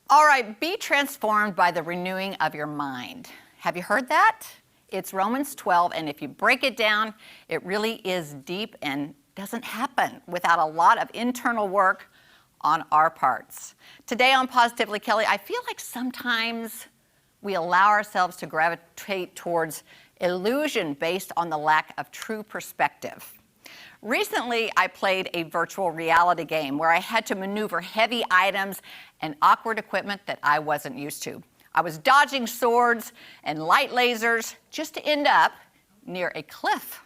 All right, be transformed by the renewing of your mind. Have you heard that? It's Romans 12, and if you break it down, it really is deep and doesn't happen without a lot of internal work on our parts. Today on Positively Kelly, I feel like sometimes we allow ourselves to gravitate towards illusion based on the lack of true perspective. Recently, I played a virtual reality game where I had to maneuver heavy items and awkward equipment that I wasn't used to. I was dodging swords and light lasers just to end up near a cliff.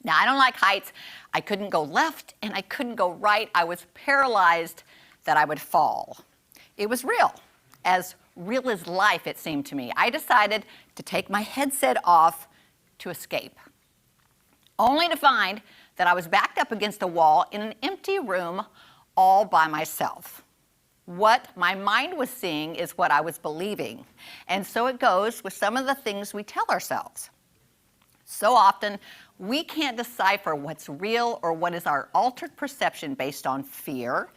Now, I don't like heights. I couldn't go left and I couldn't go right. I was paralyzed that I would fall. It was real as life, it seemed to me. I decided to take my headset off to escape, only to find that I was backed up against a wall in an empty room all by myself. What my mind was seeing is what I was believing. And so it goes with some of the things we tell ourselves. So often, we can't decipher what's real or what is our altered perception based on fear,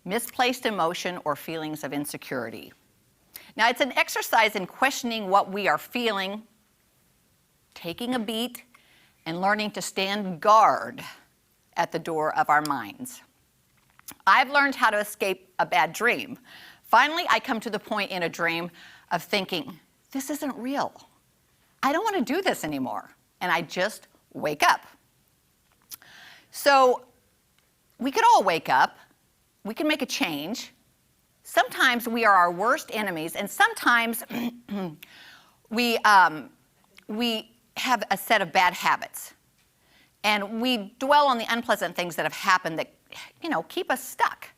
misplaced emotion, or feelings of insecurity. Now, it's an exercise in questioning what we are feeling, taking a beat, and learning to stand guard at the door of our minds. I've learned how to escape a bad dream. Finally, I come to the point in a dream of thinking, this isn't real. I don't want to do this anymore. And I just wake up. So we could all wake up. We can make a change. Sometimes we are our worst enemies, and sometimes we have a set of bad habits. And we dwell on the unpleasant things that have happened that, keep us stuck.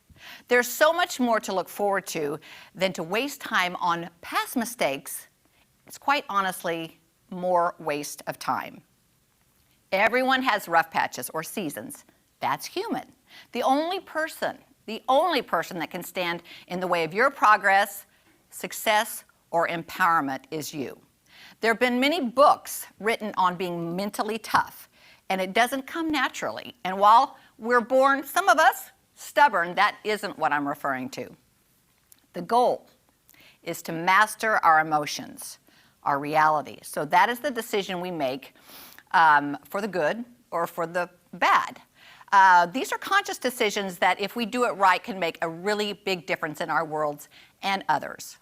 There's so much more to look forward to than to waste time on past mistakes. It's quite honestly more waste of time. Everyone has rough patches or seasons. That's human. The only person that can stand in the way of your progress, success, or empowerment is you. There have been many books written on being mentally tough, and it doesn't come naturally. And while we're born, some of us, stubborn, that isn't what I'm referring to. The goal is to master our emotions, our reality. So that is the decision we make for the good or for the bad. These are conscious decisions that, if we do it right, can make a really big difference in our worlds and others.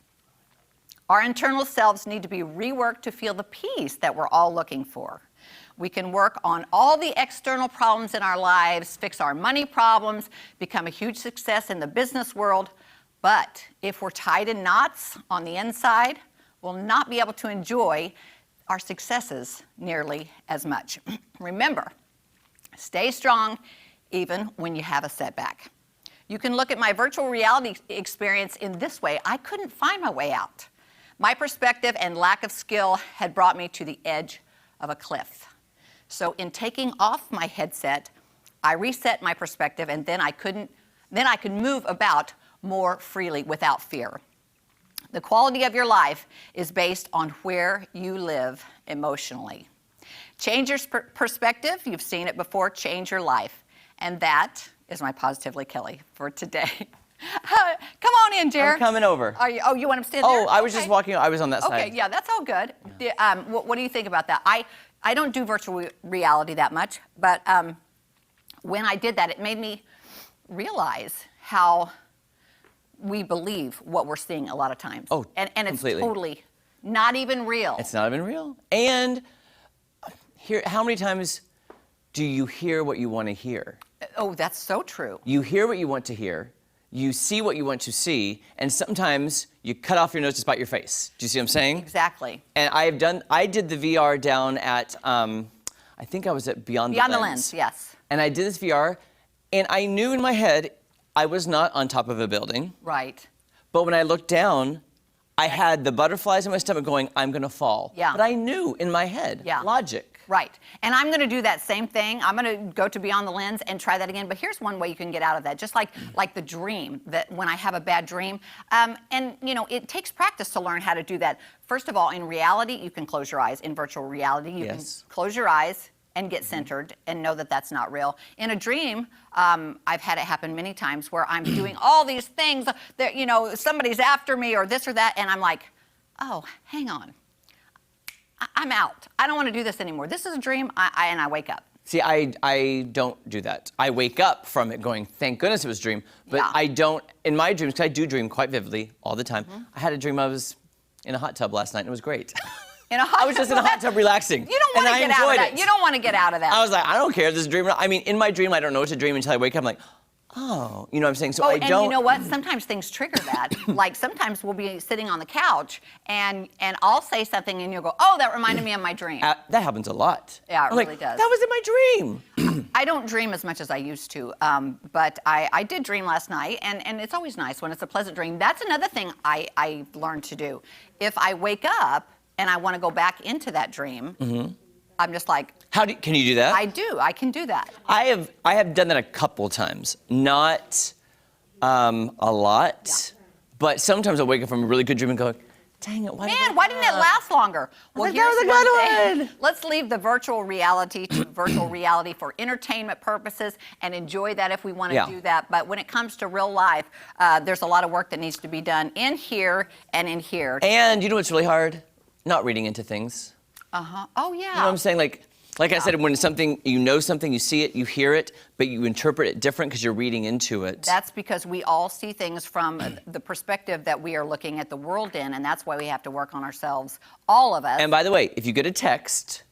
Our internal selves need to be reworked to feel the peace that we're all looking for. We can work on all the external problems in our lives, fix our money problems, become a huge success in the business world, but if we're tied in knots on the inside, we'll not be able to enjoy our successes nearly as much. Remember, stay strong even when you have a setback. You can look at my virtual reality experience in this way. I couldn't find my way out. My perspective and lack of skill had brought me to the edge of a cliff. So in taking off my headset, I reset my perspective, and then I could move about more freely without fear. The quality of your life is based on where you live emotionally. Change your perspective. You've seen it before. Change your life. And that is my Positively Kelly for today. Come on in, Jared. I'm coming over. You want to stand there? Oh, I was just walking. I was on that side. Okay, yeah, that's all good. Yeah. What do you think about that? I don't do virtual reality that much, but when I did that, it made me realize how we believe what we're seeing a lot of times. Oh, and it's completely. Totally not even real. It's not even real. And how many times do you hear what you want to hear? Oh, that's so true. You hear what you want to hear. You see what you want to see, and sometimes you cut off your nose to spite your face. Do you see what I'm saying? Exactly. And I did the VR down at, I think I was at Beyond the Lens. Yes. And I did this VR, and I knew in my head I was not on top of a building. Right. But when I looked down, I had the butterflies in my stomach going, I'm gonna fall. Yeah. But I knew in my head, logic. Right. And I'm going to do that same thing. I'm going to go to Beyond the Lens and try that again. But here's one way you can get out of that. Just like the dream, that when I have a bad dream. And, it takes practice to learn how to do that. First of all, in reality, you can close your eyes. In virtual reality, you can close your eyes and get centered and know that that's not real. In a dream, I've had it happen many times where I'm doing all these things that, you know, somebody's after me or this or that, and I'm like, oh, hang on. I'm out. I don't want to do this anymore. This is a dream, and I wake up. See, I don't do that. I wake up from it going, thank goodness it was a dream, but Yeah. I don't, in my dreams, because I do dream quite vividly all the time. I had a dream I was in a hot tub last night, and it was great. I was just in a hot tub relaxing. You don't want to get out of that. You don't want to get out of that. I was like, I don't care. This is a dream. I mean, in my dream, I don't know what to dream until I wake up. I'm like, oh, you know what I'm saying? So I don't. And you know what? Sometimes things trigger that. Like sometimes we'll be sitting on the couch and I'll say something and you'll go, oh, that reminded me of my dream. That happens a lot. Yeah, it I'm really like, does. That was in my dream. I don't dream as much as I used to, but I did dream last night, and it's always nice when it's a pleasant dream. That's another thing I learned to do. If I wake up and I want to go back into that dream, I'm just like, Can you do that? I do. I can do that. I have done that a couple times. Not a lot, but sometimes I'll wake up from a really good dream and go, dang it, why didn't it last longer? Well, that was a good one. Let's leave the virtual reality to virtual reality for entertainment purposes and enjoy that if we want to do that. But when it comes to real life, there's a lot of work that needs to be done in here and in here. And you know what's really hard? Not reading into things. Oh, yeah. You know what I'm saying? Like I said, when something, you see it, you hear it, but you interpret it different because you're reading into it. That's because we all see things from the perspective that we are looking at the world in, and that's why we have to work on ourselves, all of us. And by the way, if you get a text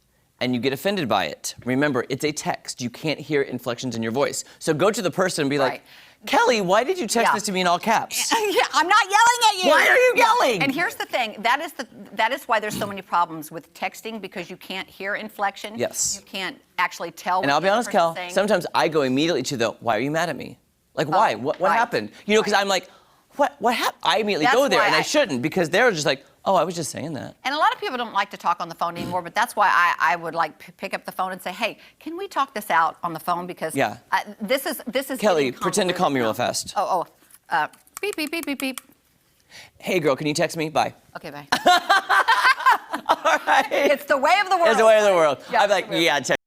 and you get offended by it, remember, it's a text. You can't hear inflections in your voice. So go to the person and be like, Kelly, why did you text this to me in all caps? Yeah, I'm not yelling at you. Why are you yelling? And here's the thing. That is why there's so many problems with texting, because you can't hear inflection. Yes. You can't actually tell what And I'll be the other honest, Kel, person's saying. sometimes I go immediately to the, why are you mad at me? Like, why? What happened? You know, because I'm like, what happened? I immediately go there, and I shouldn't, because they're just like, oh, I was just saying that. And a lot of people don't like to talk on the phone anymore, but that's why I would like pick up the phone and say, hey, can we talk this out on the phone? Because this is Kelly, pretend to call me real fast. Beep, beep, beep, beep, beep. Hey, girl, can you text me? Bye. Okay, bye. All right. It's the way of the world. It's the way of the world. Yeah, I'm like, yeah, text